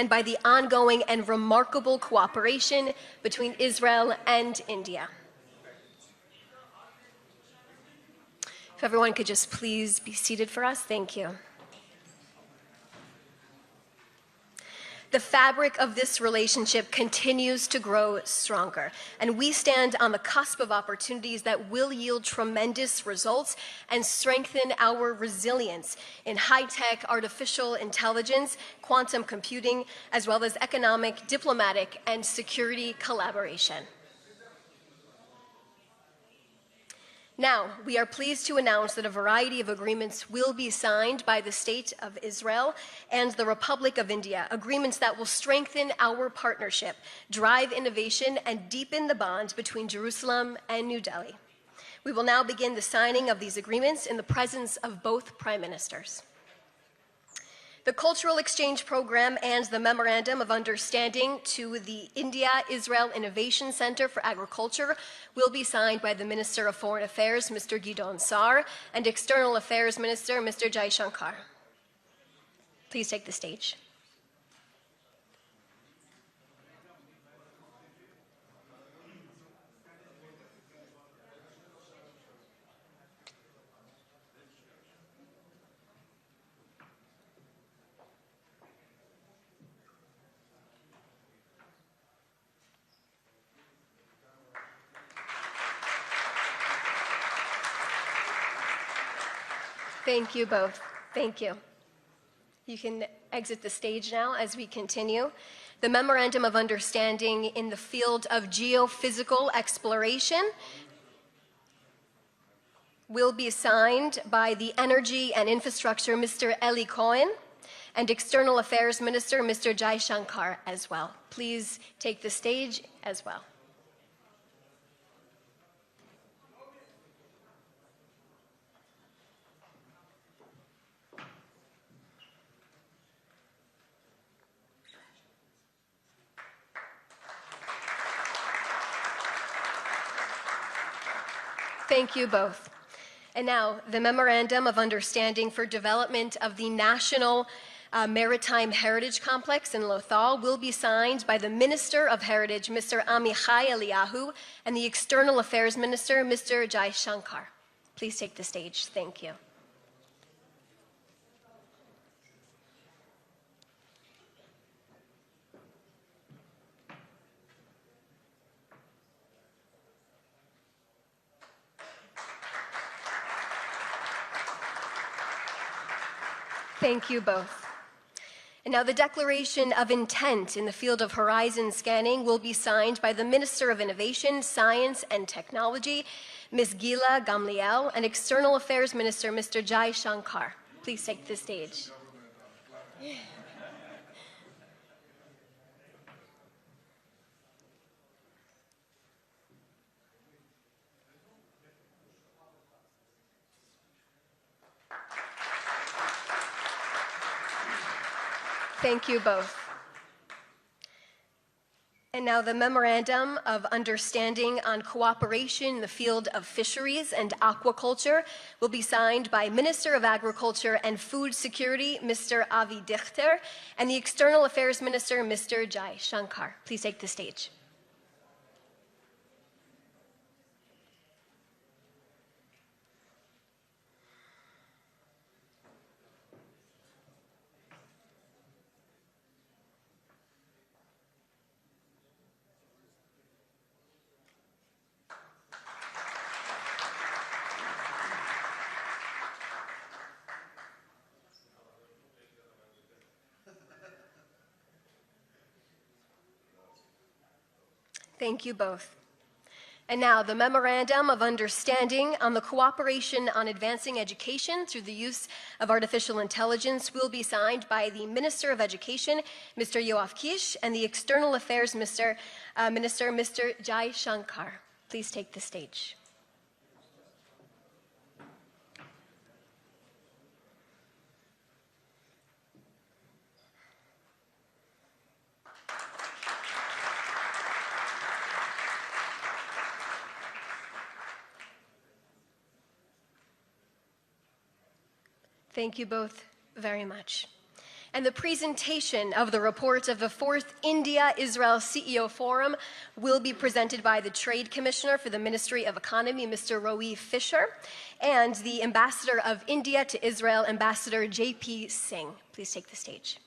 and by the ongoing and remarkable cooperation between Israel and India. If everyone could just please be seated for us, thank you. The fabric of this relationship continues to grow stronger, and we stand on the cusp of opportunities that will yield tremendous results and strengthen our resilience in high-tech artificial intelligence, quantum computing, as well as economic, diplomatic, and security collaboration. Now, we are pleased to announce that a variety of agreements will be signed by the State of Israel and the Republic of India, agreements that will strengthen our partnership, drive innovation, and deepen the bond between Jerusalem and New Delhi. We will now begin the signing of these agreements in the presence of both prime ministers. The Cultural Exchange Program and the Memorandum of Understanding to the India-Israel Innovation Center for Agriculture will be signed by the Minister of Foreign Affairs, Mr. Gideon Sa'ar, and External Affairs Minister, Mr. Jai Shankar. Please take the stage. Thank you both. Thank you. You can exit the stage now as we continue. The Memorandum of Understanding in the field of geophysical exploration will be signed by the Energy and Infrastructure Mr. Eli Cohen and External Affairs Minister Mr. Jai Shankar as well. Please take the stage as well. Thank you both. And now, the Memorandum of Understanding for Development of the National Maritime Heritage Complex in Lothal will be signed by the Minister of Heritage, Mr. Amichai Eliyahu, and the External Affairs Minister, Mr. Jai Shankar. Please take the stage. Thank you. Thank you both. And now the Declaration of Intent in the field of horizon scanning will be signed by the Minister of Innovation, Science and Technology, Ms. Gila Gamliel, and External Affairs Minister, Mr. Jai Shankar. Please take the stage. Thank you both. And now the Memorandum of Understanding on Cooperation in the field of fisheries and aquaculture will be signed by Minister of Agriculture and Food Security, Mr. Avi Dichter, and the External Affairs Minister, Mr. Jai Shankar. Please take the stage. Thank you both. And now the Memorandum of Understanding on the Cooperation on Advancing Education through the Use of Artificial Intelligence will be signed by the Minister of Education, Mr. Yoav Kish, and the External Affairs Minister, Mr. Jai Shankar. Please take the stage. Thank you both very much. And the presentation of the report of the 4th India-Israel CEO Forum will be presented by the Trade Commissioner for the Ministry of Economy, Mr. Roee Fisher, and the Ambassador of India to Israel, Ambassador J.P. Singh. Please take the stage.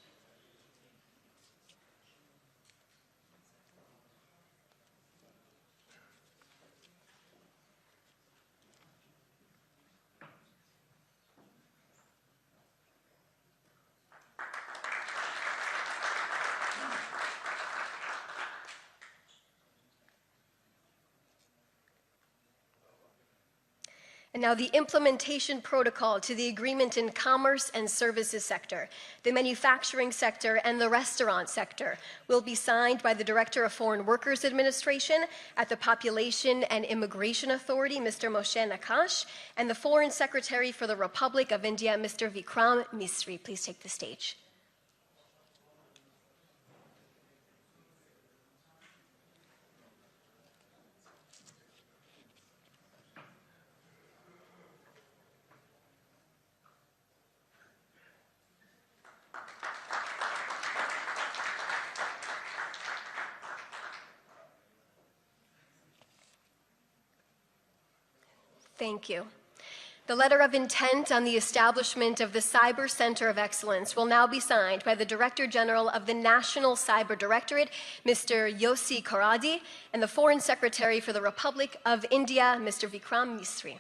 And now the implementation protocol to the agreement in commerce and services sector, the manufacturing sector, and the restaurant sector will be signed by the Director of Foreign Workers Administration at the Population and Immigration Authority, Mr. Moshe Nakash, and the Foreign Secretary for the Republic of India, Mr. Vikram Misri. Please take the stage. Thank you. The letter of intent on the establishment of the Cyber Center of Excellence will now be signed by the Director General of the National Cyber Directorate, Mr. Yossi Karadi, and the Foreign Secretary for the Republic of India, Mr. Vikram Misri.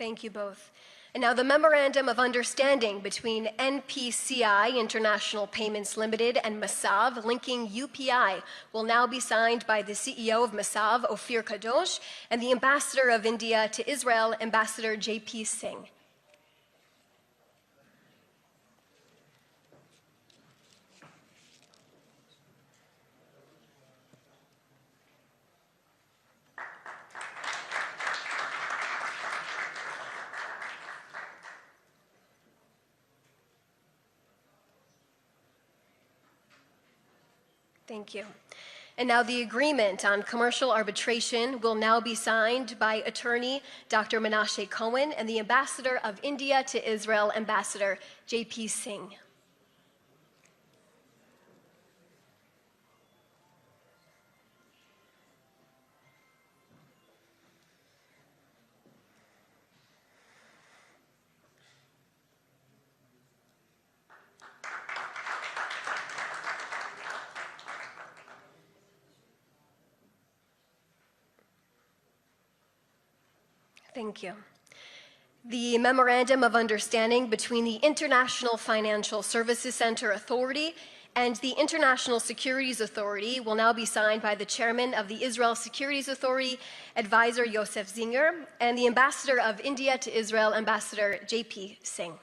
Thank you both. And now the Memorandum of Understanding between NPCI, International Payments Limited, and Masav, linking UPI, will now be signed by the CEO of Masav, Ophir Kadosh, and the Ambassador of India to Israel, Ambassador J.P. Singh. Thank you. And now the agreement on commercial arbitration will now be signed by attorney Dr. Menashe Cohen and the Ambassador of India to Israel, Ambassador J.P. Singh. Thank you. The Memorandum of Understanding between the International Financial Services Center Authority and the International Securities Authority will now be signed by the Chairman of the Israel Securities Authority, Advisor Yosef Zinger, and the Ambassador of India to Israel, Ambassador J.P. Singh.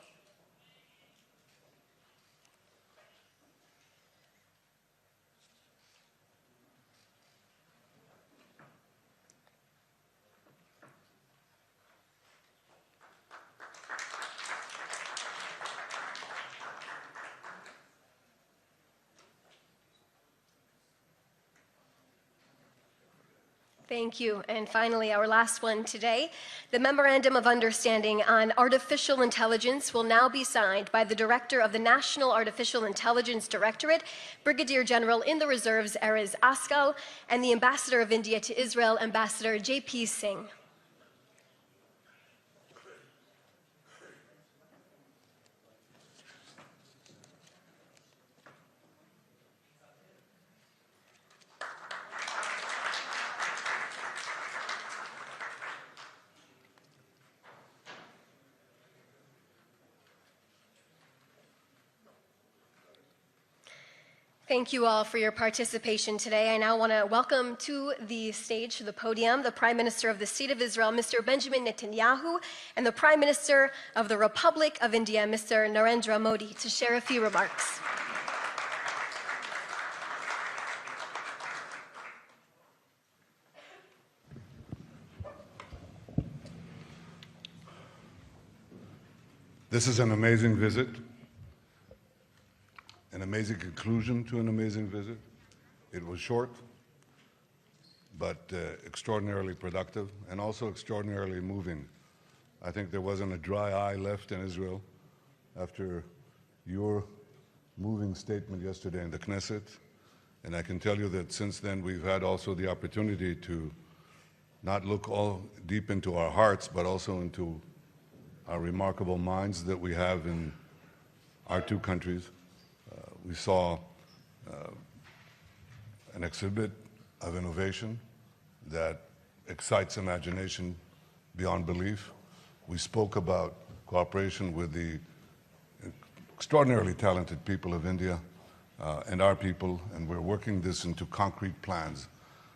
Thank you. And finally, our last one today, the Memorandum of Understanding on Artificial Intelligence will now be signed by the Director of the National Artificial Intelligence Directorate, Brigadier General in the Reserves, Erez Askal, and the Ambassador of India to Israel, Ambassador J.P. Singh. Thank you all for your participation today. I now want to welcome to the stage, to the podium, the Prime Minister of the State of Israel, Mr. Benjamin Netanyahu, and the Prime Minister of the Republic of India, Mr. Narendra Modi, to share a few remarks. This is an amazing visit, an amazing conclusion to an amazing visit. It was short, but extraordinarily productive and also extraordinarily moving. I think there wasn't a dry eye left in Israel after your moving statement yesterday in the Knesset. And I can tell you that since then we've had also the opportunity to not look all deep into our hearts, but also into our remarkable minds that we have in our two countries. We saw an exhibit of innovation that excites imagination beyond belief. We spoke about cooperation with the extraordinarily talented people of India and our people, and we're working this into concrete plans.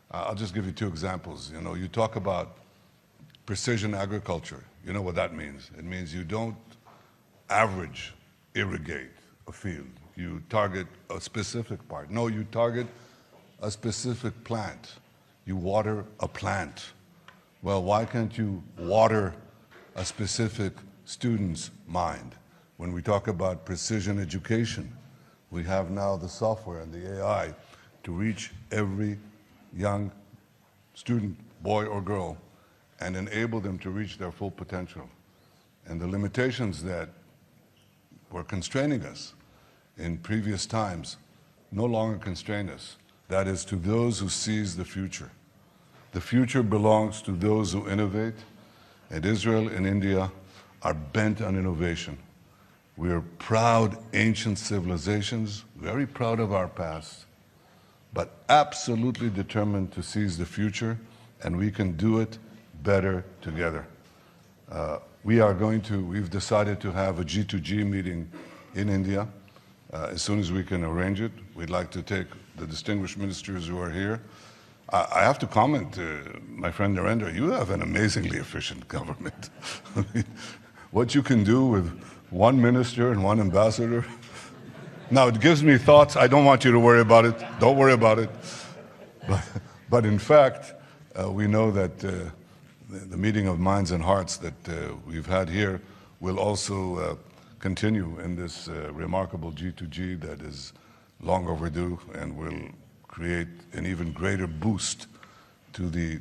I'll just give you two examples. You know, you talk about precision agriculture. You know what that means. It means you don't average irrigate a field. You target a specific part. No, you target a specific plant. You water a plant. Well, why can't you water a specific student's mind? When we talk about precision education, we have now the software and the AI to reach every young student, boy or girl, and enable them to reach their full potential. And the limitations that were constraining us in previous times no longer constrain us. That is, to those who seize the future. The future belongs to those who innovate, and Israel and India are bent on innovation. We are proud ancient civilizations, very proud of our past, but absolutely determined to seize the future, and we can do it better together. We've decided to have a G2G meeting in India as soon as we can arrange it. We'd like to take the distinguished ministers who are here. I have to comment, my friend Narendra, you have an amazingly efficient government. What you can do with one minister and one ambassador. Now, it gives me thoughts. I don't want you to worry about it. Don't worry about it. But in fact, we know that the meeting of minds and hearts that we've had here will also continue in this remarkable G2G that is long overdue and will create an even greater boost to the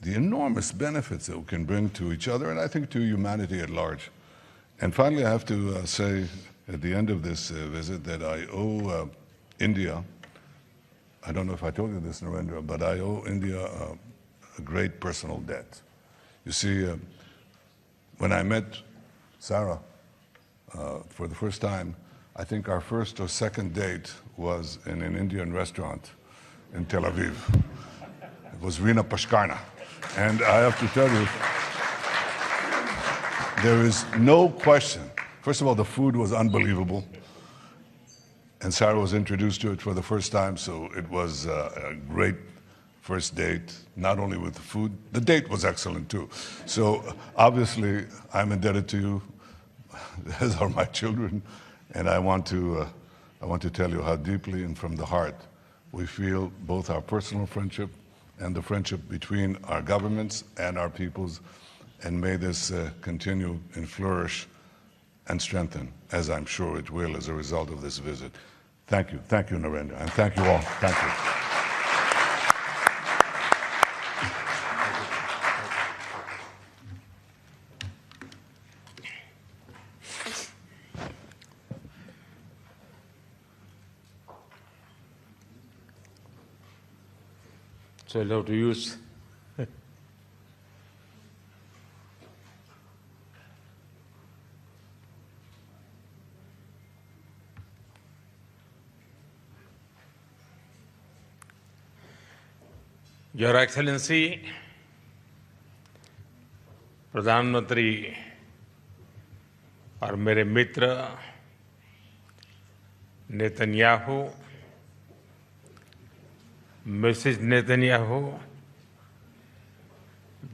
enormous benefits that we can bring to each other and I think to humanity at large. And finally, I have to say at the end of this visit that I owe India, I don't know if I told you this, Narendra, but I owe India a great personal debt. You see, when I met Sarah for the first time, I think our first or second date was in an Indian restaurant in Tel Aviv. It was Rina Pashkarna. And I have to tell you, there is no question. First of all, the food was unbelievable. And Sarah was introduced to it for the first time, so it was a great first date, not only with the food, the date was excellent too. So obviously, I'm indebted to you, as are my children, and I want to tell you how deeply and from the heart we feel both our personal friendship and the friendship between our governments and our peoples, and may this continue and flourish and strengthen, as I'm sure it will as a result of this visit. Thank you, Narendra, and thank you all. Thank you. So I'll have to use. Your Excellency, प्रधानमंत्री और मेरे मित्र Netanyahu, Mrs Netanyahu,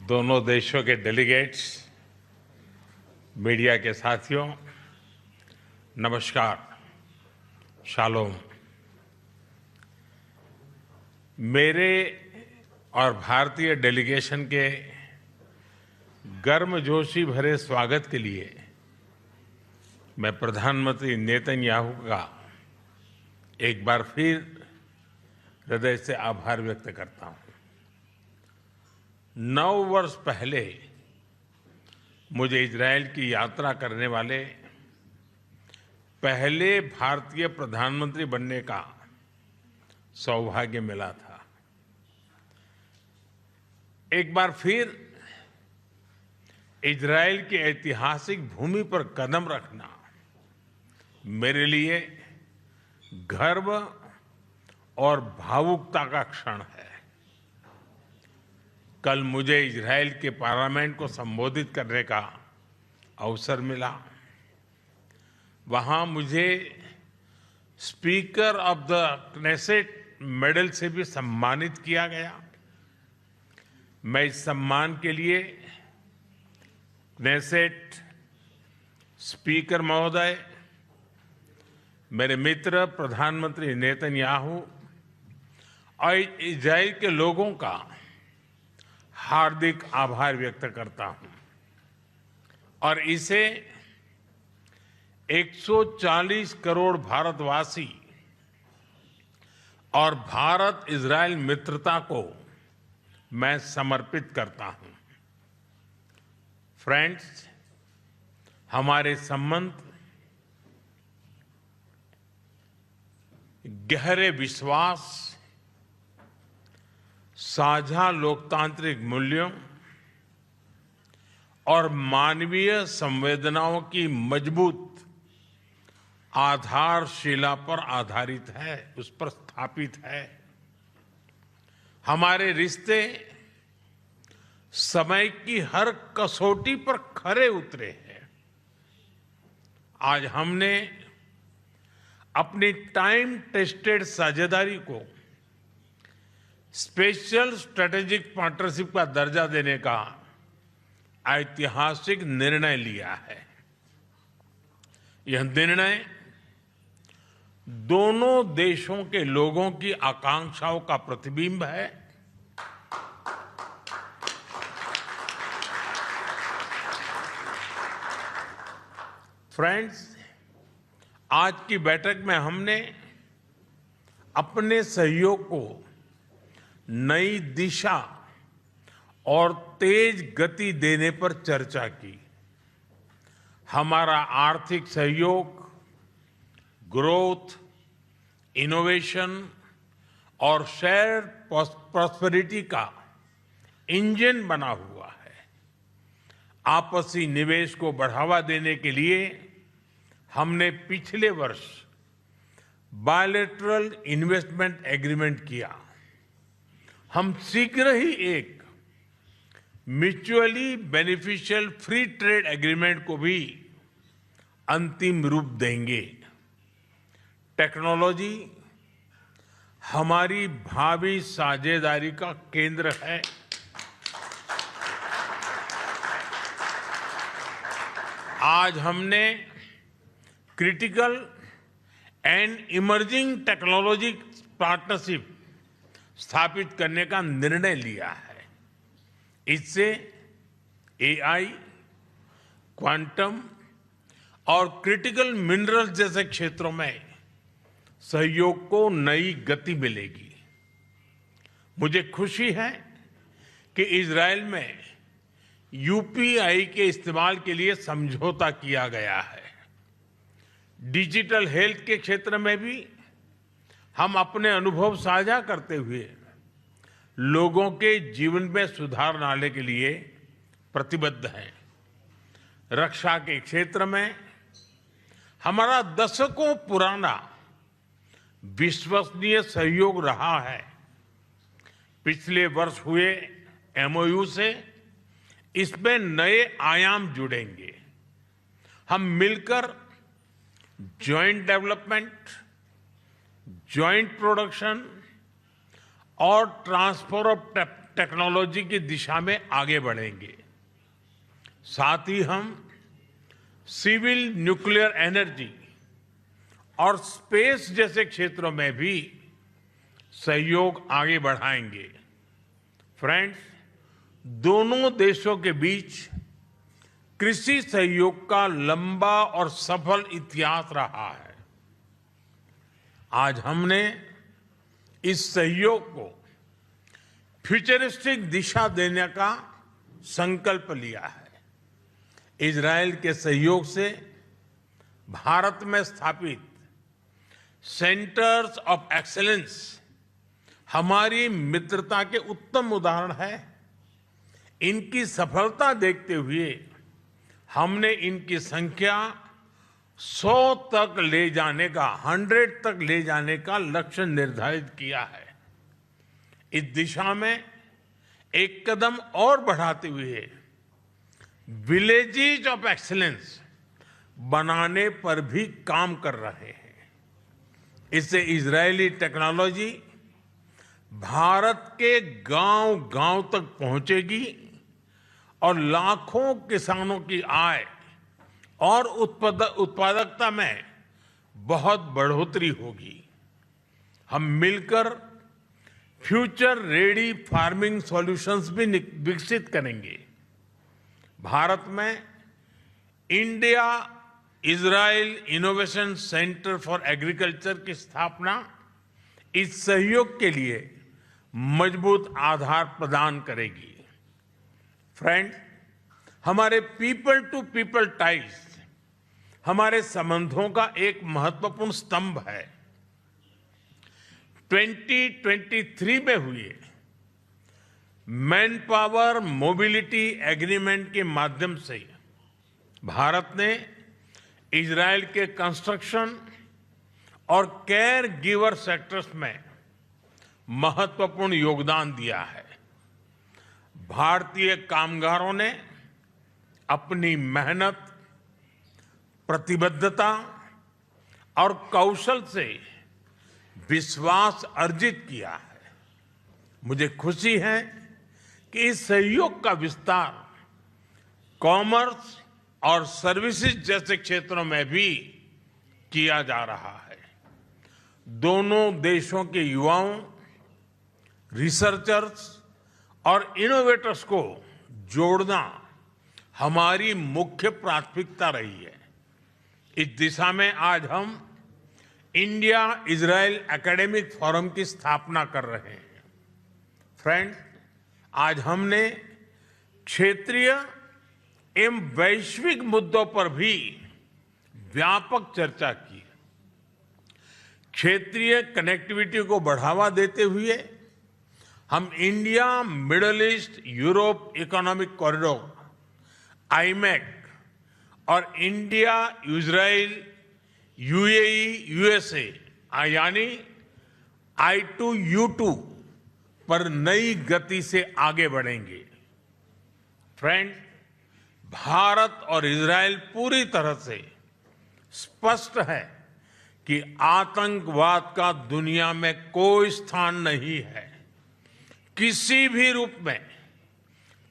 दोनों देशों के delegates, media के साथियों, नमस्कार, shalom. मेरे और भारतीय डेलीगेशन के गर्मजोशी भरे स्वागत के लिए मैं प्रधानमंत्री नेतन्याहू का एक बार फिर हृदय से आभार व्यक्त करता हूं। 9 वर्ष पहले मुझे इजरायल की यात्रा करने वाले पहले भारतीय प्रधानमंत्री बनने का सौभाग्य मिला था। एक बार फिर इजरायल की ऐतिहासिक भूमि पर कदम रखना मेरे लिए गर्व और भावुकता का क्षण है। कल मुझे इजरायल के पार्लियामेंट को संबोधित करने का अवसर मिला। वहां मुझे speaker of the Knesset medal से भी सम्मानित किया गया। मैं इस सम्मान के लिए क्नेसेट स्पीकर महोदय, मेरे मित्र प्रधानमंत्री नेतन्याहू और इजरायल के लोगों का हार्दिक आभार व्यक्त करता हूं और इसे 140 करोड़ भारतवासी और भारत इजरायल मित्रता को मैं समर्पित करता हूं। फ्रेंड्स, हमारे संबंध गहरे विश्वास, साझा लोकतांत्रिक मूल्यों और मानवीय संवेदनाओं की मजबूत आधारशिला पर आधारित है, उस पर स्थापित है। हमारे रिश्ते समय की हर कसौटी पर खरे उतरे हैं। आज हमने अपनी टाइम टेस्टेड साझेदारी को स्पेशल स्ट्रेटेजिक पार्टनरशिप का दर्जा देने का ऐतिहासिक निर्णय लिया है। यह निर्णय दोनों देशों के लोगों की आकांक्षाओं का प्रतिबिंब है। फ्रेंड्स, आज की बैठक में हमने अपने सहयोग को नई दिशा और तेज गति देने पर चर्चा की। हमारा आर्थिक सहयोग ग्रोथ, इनोवेशन और शेयर प्रॉस्पेरिटी का इंजन बना हुआ है। आपसी निवेश को बढ़ावा देने के लिए हमने पिछले वर्ष बायलैटरल इन्वेस्टमेंट एग्रीमेंट किया। हम शीघ्र ही एक mutually beneficial free trade agreement को भी अंतिम रूप देंगे। टेक्नोलॉजी हमारी भावी साझेदारी का केंद्र है। आज हमने critical and emerging technology partnership स्थापित करने का निर्णय लिया है। इससे एआई, क्वांटम और क्रिटिकल मिनरल्स जैसे क्षेत्रों में सहयोग को नई गति मिलेगी। मुझे खुशी है कि इजरायल में यूपीआई के इस्तेमाल के लिए समझौता किया गया है। डिजिटल हेल्थ के क्षेत्र में भी हम अपने अनुभव साझा करते हुए लोगों के जीवन में सुधार लाने के लिए प्रतिबद्ध हैं। रक्षा के क्षेत्र में हमारा दशकों पुराना विश्वसनीय सहयोग रहा है। पिछले वर्ष हुए एमओयू से इसमें नए आयाम जुड़ेंगे। हम मिलकर जॉइंट डेवलपमेंट, जॉइंट प्रोडक्शन और ट्रांसफर ऑफ टेक्नोलॉजी की दिशा में आगे बढ़ेंगे। साथ ही हम सिविल न्यूक्लियर एनर्जी और स्पेस जैसे क्षेत्रों में भी सहयोग आगे बढ़ाएंगे। फ्रेंड्स, दोनों देशों के बीच कृषि सहयोग का लंबा और सफल इतिहास रहा है। आज हमने इस सहयोग को फ्यूचरिस्टिक दिशा देने का संकल्प लिया है। इजरायल के सहयोग से भारत में स्थापित सेंटर्स ऑफ एक्सीलेंस हमारी मित्रता के उत्तम उदाहरण है। इनकी सफलता देखते हुए हमने इनकी संख्या 100 तक ले जाने का 100 तक ले जाने का लक्ष्य निर्धारित किया है। इस दिशा में एक कदम और बढ़ाते हुए विलेजेस ऑफ एक्सीलेंस बनाने पर भी काम कर रहे हैं। इससे इजरायली टेक्नोलॉजी भारत के गांव-गांव तक पहुंचेगी और लाखों किसानों की आय और उत्पादकता में बहुत बढ़ोतरी होगी। हम मिलकर फ्यूचर रेडी फार्मिंग सॉल्यूशंस भी विकसित करेंगे। भारत में India Israel innovation centre for agriculture की स्थापना इस सहयोग के लिए मजबूत आधार प्रदान करेगी। फ्रेंड्स, हमारे पीपल टू पीपल टाइज हमारे संबंधों का एक महत्वपूर्ण स्तंभ है। 2023 में हुए मैन पावर मोबिलिटी एग्रीमेंट के माध्यम से भारत ने इजरायल के कंस्ट्रक्शन और केयर गिवर सेक्टर्स में महत्वपूर्ण योगदान दिया है। भारतीय कामगारों ने अपनी मेहनत, प्रतिबद्धता और कौशल से विश्वास अर्जित किया है। मुझे खुशी है कि इस सहयोग का विस्तार कॉमर्स और सर्विसेज जैसे क्षेत्रों में भी किया जा रहा है। दोनों देशों के युवाओं, रिसर्चर्स और इनोवेटर्स को जोड़ना हमारी मुख्य प्राथमिकता रही है। इस दिशा में आज हम इंडिया इजराइल एकेडमिक फोरम की स्थापना कर रहे हैं। फ्रेंड्स, आज हमने क्षेत्रीय एवं वैश्विक मुद्दों पर भी व्यापक चर्चा की। क्षेत्रीय कनेक्टिविटी को बढ़ावा देते हुए हम India middle east Europe economic corridor IMEC और इंडिया इजराइल यूएई यूएसए यानी I2U2 पर नई गति से आगे बढ़ेंगे। फ्रेंड्स, भारत और इजराइल पूरी तरह से स्पष्ट है कि आतंकवाद का दुनिया में कोई स्थान नहीं है। किसी भी रूप में,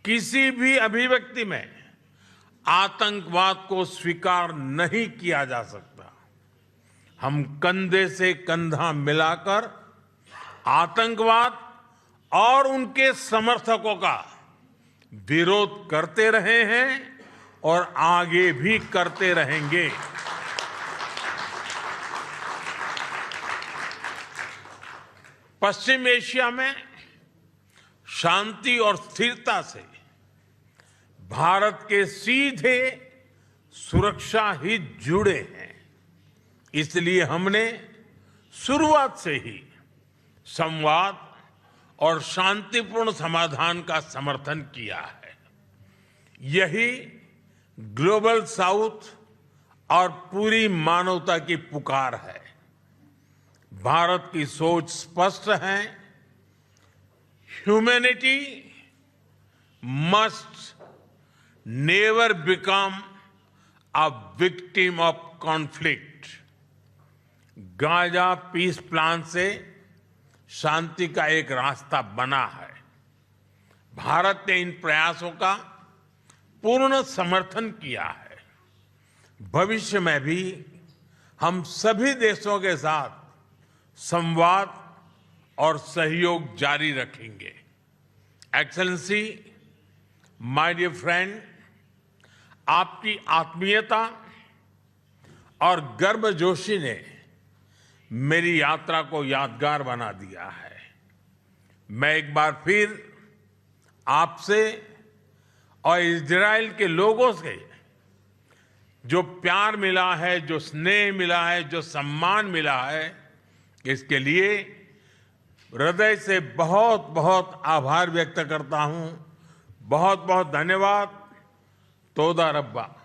किसी भी अभिव्यक्ति में आतंकवाद को स्वीकार नहीं किया जा सकता। हम कंधे से कंधा मिलाकर आतंकवाद और उनके समर्थकों का विरोध करते रहे हैं और आगे भी करते रहेंगे। पश्चिम एशिया में शांति और स्थिरता से भारत के सीधे सुरक्षा हित जुड़े हैं। इसलिए हमने शुरुआत से ही संवाद और शांतिपूर्ण समाधान का समर्थन किया है। यही ग्लोबल साउथ और पूरी मानवता की पुकार है। भारत की सोच स्पष्ट है। Humanity must never become a victim of conflict. Gaza peace plan से शांति का एक रास्ता बना है। भारत ने इन प्रयासों का पूर्ण समर्थन किया है। भविष्य में भी हम सभी देशों के साथ संवाद और सहयोग जारी रखेंगे। एक्सेलेंसी, माय डियर फ्रेंड, आपकी आत्मीयता और गर्मजोशी ने मेरी यात्रा को यादगार बना दिया है। मैं एक बार फिर आपसे और इजराइल के लोगों से जो प्यार मिला है, जो स्नेह मिला है, जो सम्मान मिला है, इसके लिए हृदय से बहुत बहुत आभार व्यक्त करता हूं। बहुत बहुत धन्यवाद। तोदा रब्बा।